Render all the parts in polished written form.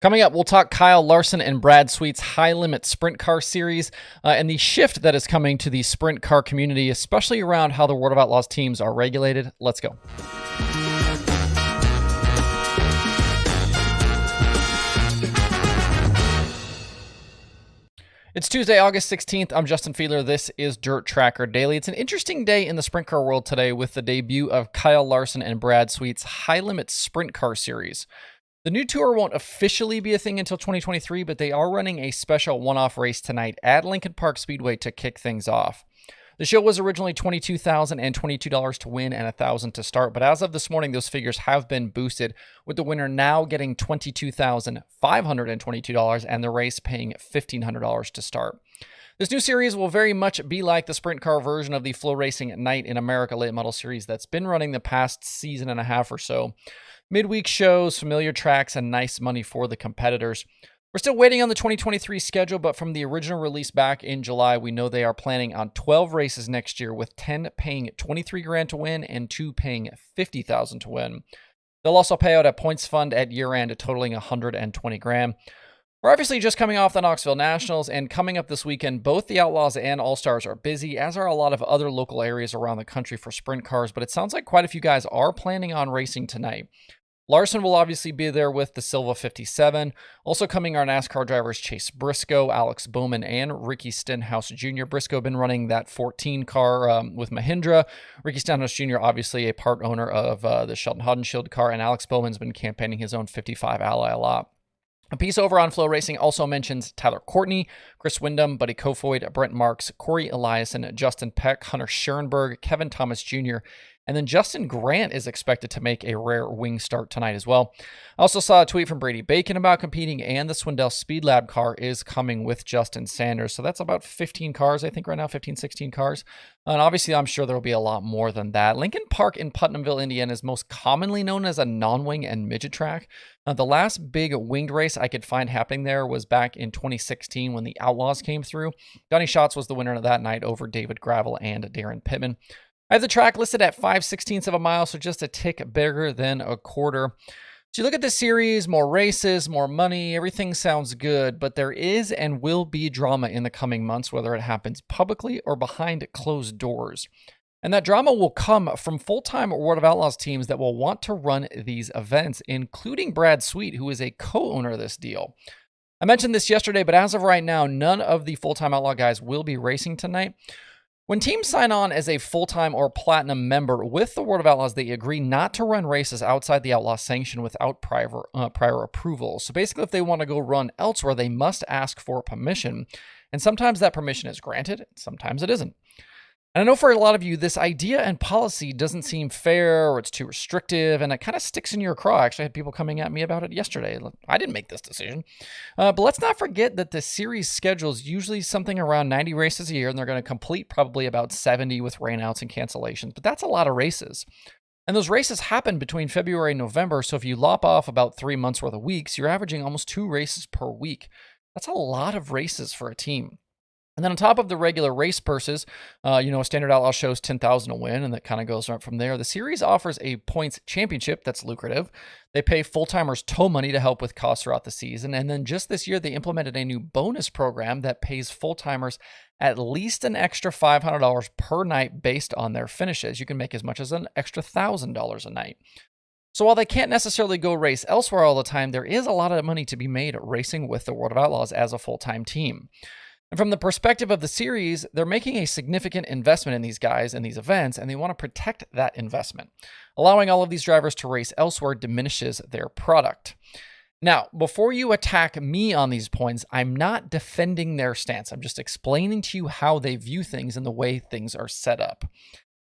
Coming up, we'll talk Kyle Larson and Brad Sweet's high-limit sprint car series and the shift that is coming to the sprint car community, especially around how the World of Outlaws teams are regulated. Let's go. It's Tuesday, August 16th. I'm Justin Fiedler. This is DIRTcar Daily. It's an interesting day in the sprint car world today with the debut of Kyle Larson and Brad Sweet's high-limit sprint car series. The new tour won't officially be a thing until 2023, but they are running a special one-off race tonight at Lincoln Park Speedway to kick things off. The show was originally $22,000 and $22 to win and $1,000 to start, but as of this morning, those figures have been boosted, with the winner now getting $22,522 and the race paying $1,500 to start. This new series will very much be like the sprint car version of the Flow Racing Night in America late model series that's been running the past season and a half or so. Midweek shows, familiar tracks, and nice money for the competitors. We're still waiting on the 2023 schedule, but from the original release back in July, we know they are planning on 12 races next year, with 10 paying $23,000 to win and 2 paying $50,000 to win. They'll also pay out a points fund at year-end, totaling $120,000. We're obviously just coming off the Knoxville Nationals, and coming up this weekend, both the Outlaws and All-Stars are busy, as are a lot of other local areas around the country for sprint cars, but it sounds like quite a few guys are planning on racing tonight. Larson will obviously be there with the Silva 57. Also coming are NASCAR drivers Chase Briscoe, Alex Bowman, and Ricky Stenhouse Jr. Briscoe been running that 14 car with Mahindra. Ricky Stenhouse Jr. obviously a part owner of the Shelton Haudenschild car, and Alex Bowman's been campaigning his own 55 Ally a lot. A piece over on Flow Racing also mentions Tyler Courtney, Chris Windham, Buddy Kofoid, Brent Marks, Corey Eliason, Justin Peck, Hunter Scherenberg, Kevin Thomas Jr., and then Justin Grant is expected to make a rare wing start tonight as well. I also saw a tweet from Brady Bacon about competing, and the Swindell Speed Lab car is coming with Justin Sanders. So that's about 15 cars, I think right now, 15, 16 cars. And obviously, I'm sure there will be a lot more than that. Lincoln Park in Putnamville, Indiana is most commonly known as a non-wing and midget track. The last big winged race I could find happening there was back in 2016 when the Outlaws came through. Donnie Schatz was the winner of that night over David Gravel and Darren Pittman. I have the track listed at 5/16 of a mile, so just a tick bigger than a quarter. So you look at this series, more races, more money, everything sounds good, but there is and will be drama in the coming months, whether it happens publicly or behind closed doors. And that drama will come from full-time World of Outlaws teams that will want to run these events, including Brad Sweet, who is a co-owner of this deal. I mentioned this yesterday, but as of right now, none of the full-time Outlaw guys will be racing tonight. When teams sign on as a full-time or platinum member with the World of Outlaws, they agree not to run races outside the Outlaw sanction without prior approval. So basically, if they want to go run elsewhere, they must ask for permission. And sometimes that permission is granted, sometimes it isn't. And I know for a lot of you, this idea and policy doesn't seem fair, or it's too restrictive, and it kind of sticks in your craw. I actually had people coming at me about it yesterday. I didn't make this decision. But let's not forget that the series schedule is usually something around 90 races a year, and they're going to complete probably about 70 with rainouts and cancellations. But that's a lot of races. And those races happen between February and November, so if you lop off about 3 months worth of weeks, you're averaging almost 2 races per week. That's a lot of races for a team. And then on top of the regular race purses, a standard Outlaw shows $10,000 to win, and that kind of goes right from there. The series offers a points championship that's lucrative. They pay full-timers tow money to help with costs throughout the season. And then just this year, they implemented a new bonus program that pays full-timers at least an extra $500 per night based on their finishes. You can make as much as an extra $1,000 a night. So while they can't necessarily go race elsewhere all the time, there is a lot of money to be made racing with the World of Outlaws as a full-time team. And from the perspective of the series, they're making a significant investment in these guys and these events, and they want to protect that investment. Allowing all of these drivers to race elsewhere diminishes their product. Now, before you attack me on these points, I'm not defending their stance. I'm just explaining to you how they view things and the way things are set up.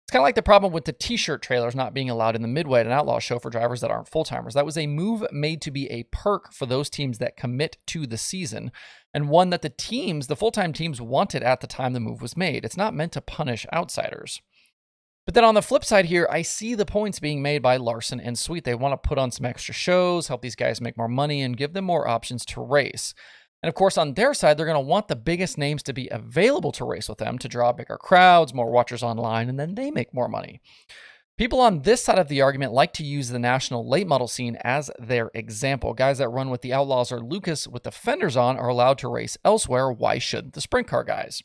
It's kind of like the problem with the t-shirt trailers not being allowed in the Midway at an Outlaw show for drivers that aren't full-timers. That was a move made to be a perk for those teams that commit to the season, and one that the full-time teams wanted at the time the move was made. It's not meant to punish outsiders. But then on the flip side here, I see the points being made by Larson and Sweet. They want to put on some extra shows, help these guys make more money, and give them more options to race. And of course, on their side, they're going to want the biggest names to be available to race with them to draw bigger crowds, more watchers online, and then they make more money. People on this side of the argument like to use the national late model scene as their example. Guys that run with the Outlaws or Lucas with the fenders on are allowed to race elsewhere. Why shouldn't the sprint car guys?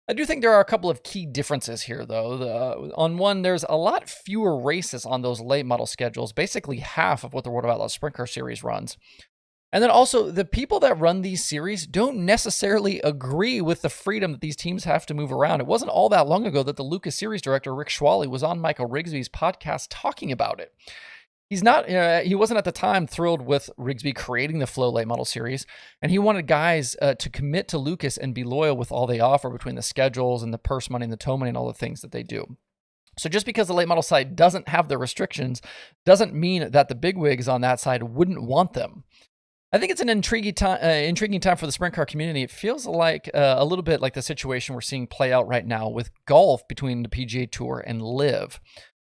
I do think there are a couple of key differences here, though. On one, there's a lot fewer races on those late model schedules, basically half of what the World of Outlaws Sprint Car Series runs. And then also, the people that run these series don't necessarily agree with the freedom that these teams have to move around. It wasn't all that long ago that the Lucas series director, Rick Schwally, was on Michael Rigsby's podcast talking about it. He wasn't at the time thrilled with Rigsby creating the Flow Late Model Series, and he wanted guys to commit to Lucas and be loyal with all they offer between the schedules and the purse money and the tow money and all the things that they do. So just because the late model side doesn't have the restrictions doesn't mean that the bigwigs on that side wouldn't want them. I think it's an intriguing time for the sprint car community. It feels like a little bit like the situation we're seeing play out right now with golf between the PGA Tour and LIV.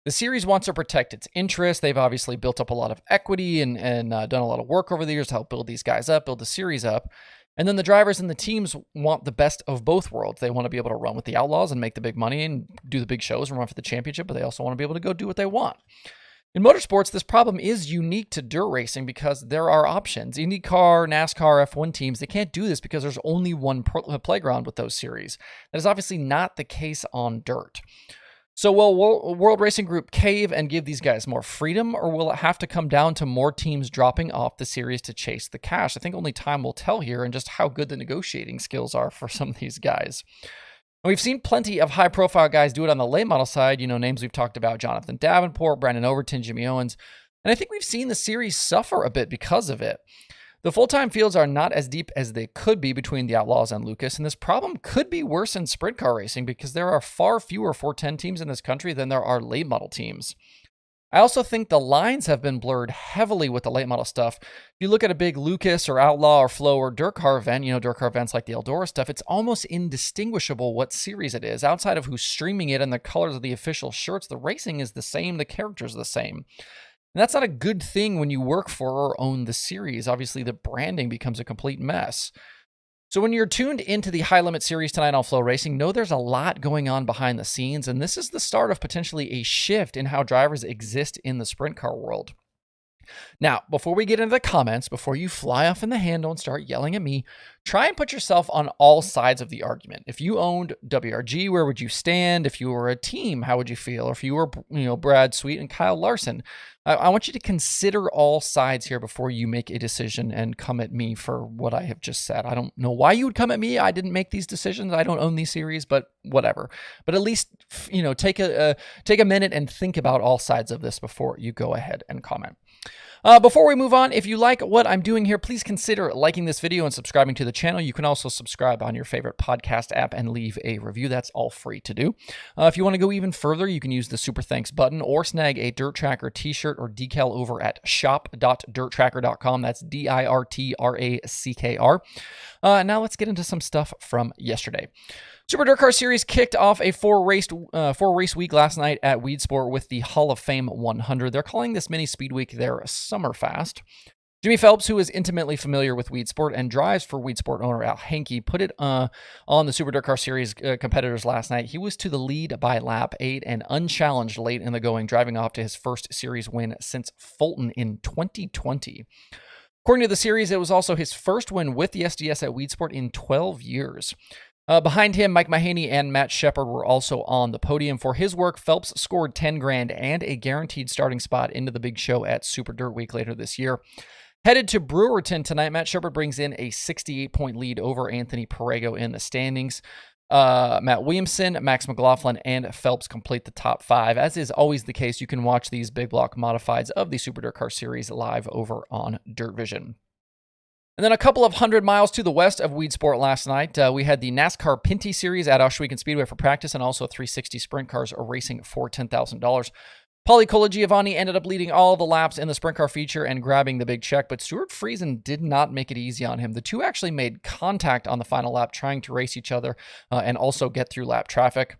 The series wants to protect its interests. They've obviously built up a lot of equity and done a lot of work over the years to help build these guys up, build the series up. And then the drivers and the teams want the best of both worlds. They want to be able to run with the Outlaws and make the big money and do the big shows and run for the championship, but they also want to be able to go do what they want. In motorsports, this problem is unique to dirt racing because there are options. IndyCar, NASCAR, F1 teams, they can't do this because there's only one playground with those series. That is obviously not the case on dirt. So will World Racing Group cave and give these guys more freedom, or will it have to come down to more teams dropping off the series to chase the cash? I think only time will tell here, and just how good the negotiating skills are for some of these guys. We've seen plenty of high-profile guys do it on the late model side. You know, names we've talked about: Jonathan Davenport, Brandon Overton, Jimmy Owens. And I think we've seen the series suffer a bit because of it. The full-time fields are not as deep as they could be between the Outlaws and Lucas, and this problem could be worse in sprint car racing because there are far fewer 410 teams in this country than there are late model teams. I also think the lines have been blurred heavily with the late model stuff. If you look at a big Lucas or Outlaw or Flow or DIRTcar event, DIRTcar events like the Eldora stuff, it's almost indistinguishable what series it is. Outside of who's streaming it and the colors of the official shirts, the racing is the same, the characters are the same. And that's not a good thing when you work for or own the series. Obviously, the branding becomes a complete mess. So when you're tuned into the High Limit Series tonight on Flow Racing, know there's a lot going on behind the scenes, and this is the start of potentially a shift in how drivers exist in the sprint car world. Now, before we get into the comments, before you fly off in the handle and start yelling at me, try and put yourself on all sides of the argument. If you owned WRG, where would you stand? If you were a team, how would you feel? Or if you were, Brad Sweet and Kyle Larson, I want you to consider all sides here before you make a decision and come at me for what I have just said. I don't know why you would come at me. I didn't make these decisions. I don't own these series, but whatever. But at least, take a minute and think about all sides of this before you go ahead and comment. Before we move on, if you like what I'm doing here, please consider liking this video and subscribing to the channel. You can also subscribe on your favorite podcast app and leave a review. That's all free to do. If you want to go even further, you can use the Super Thanks button or snag a DIRTtracker t-shirt or decal over at shop.dirttracker.com. That's DIRTrackr. Now let's get into some stuff from yesterday. Super DIRTcar Series kicked off a four-race week last night at Weedsport with the Hall of Fame 100. They're calling this mini speed week their Summerfast. Jimmy Phelps, who is intimately familiar with Weedsport and drives for Weedsport owner Al Hankey, put it on the Super DIRTcar Series competitors last night. He was to the lead by lap 8 and unchallenged late in the going, driving off to his first series win since Fulton in 2020. According to the series, it was also his first win with the SDS at Weedsport in 12 years. Behind him, Mike Mahaney and Matt Shepard were also on the podium. For his work, Phelps scored $10,000 and a guaranteed starting spot into the big show at Super Dirt Week later this year. Headed to Brewerton tonight, Matt Shepard brings in a 68-point lead over Anthony Perego in the standings. Matt Williamson, Max McLaughlin, and Phelps complete the top 5. As is always the case, you can watch these big block modifieds of the Super DIRTcar Series live over on Dirt Vision. And then a couple of 100 miles to the west of Weedsport last night, we had the NASCAR Pinty Series at Ohsweken Speedway for practice, and also 360 sprint cars are racing for $10,000. Paulie Colagiovanni ended up leading all the laps in the sprint car feature and grabbing the big check, but Stuart Friesen did not make it easy on him. The two actually made contact on the final lap, trying to race each other and also get through lap traffic.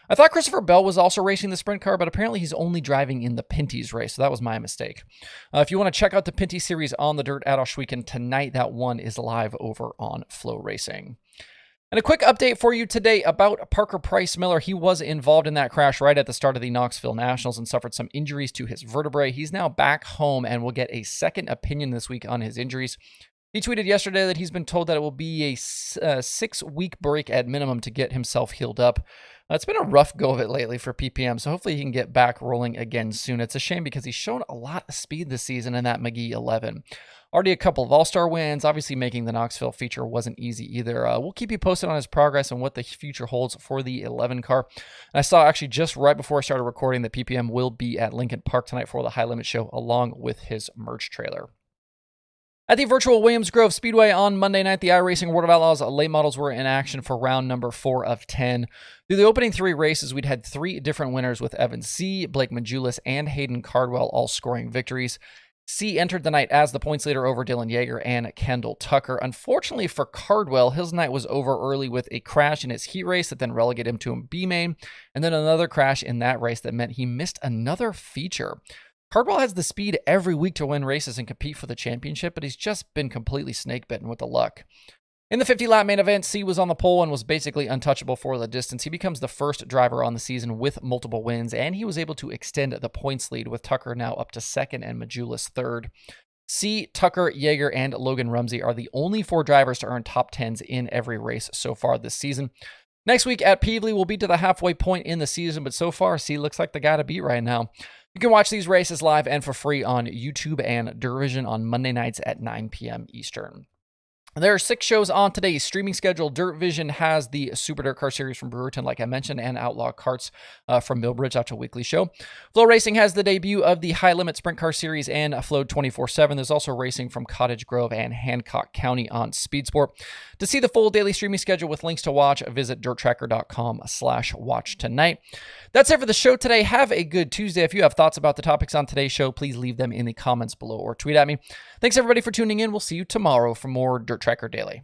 I thought Christopher Bell was also racing the sprint car, but apparently he's only driving in the Pinty's race, so that was my mistake. If you want to check out the Pinty Series on the dirt at Ohsweken tonight, that one is live over on Flow Racing. And a quick update for you today about Parker Price Miller. He was involved in that crash right at the start of the Knoxville Nationals and suffered some injuries to his vertebrae. He's now back home and will get a second opinion this week on his injuries. He tweeted yesterday that he's been told that it will be a 6-week break at minimum to get himself healed up. It's been a rough go of it lately for PPM, so hopefully he can get back rolling again soon. It's a shame because he's shown a lot of speed this season in that McGee 11. Already a couple of All-Star wins. Obviously, making the Knoxville feature wasn't easy either. We'll keep you posted on his progress and what the future holds for the 11 car. And I saw actually just right before I started recording that PPM will be at Lincoln Park tonight for the High Limit Show along with his merch trailer. At the virtual Williams Grove Speedway on Monday night, the iRacing World of Outlaws late models were in action for round number 4 of 10. Through the opening 3 races, we'd had 3 different winners with Evan C., Blake Majulis, and Hayden Cardwell all scoring victories. C entered the night as the points leader over Dylan Yeager and Kendall Tucker. Unfortunately for Cardwell, his night was over early with a crash in his heat race that then relegated him to a B main, and then another crash in that race that meant he missed another feature. Cardwell has the speed every week to win races and compete for the championship, but he's just been completely snake-bitten with the luck. In the 50-lap main event, C was on the pole and was basically untouchable for the distance. He becomes the first driver on the season with multiple wins, and he was able to extend the points lead with Tucker now up to 2nd and Majulis 3rd. C, Tucker, Yeager, and Logan Rumsey are the only 4 drivers to earn top 10s in every race so far this season. Next week at Peevely, we'll be to the halfway point in the season, but so far, C looks like the guy to beat right now. You can watch these races live and for free on YouTube and DIRTvision on Monday nights at 9 p.m. Eastern. There are 6 shows on today's streaming schedule. DIRTvision has the Super DIRTcar series from Brewerton, like I mentioned, and Outlaw Karts from Millbridge. That's a weekly show. Flow Racing has the debut of the High Limit Sprint Car series and Flowed 24/7. There's also racing from Cottage Grove and Hancock County on Speed Sport. To see the full daily streaming schedule with links to watch, visit DIRTtracker.com/watch tonight. That's it for the show today. Have a good Tuesday. If you have thoughts about the topics on today's show, please leave them in the comments below or tweet at me. Thanks everybody for tuning in. We'll see you tomorrow for more Dirt Tracker Daily.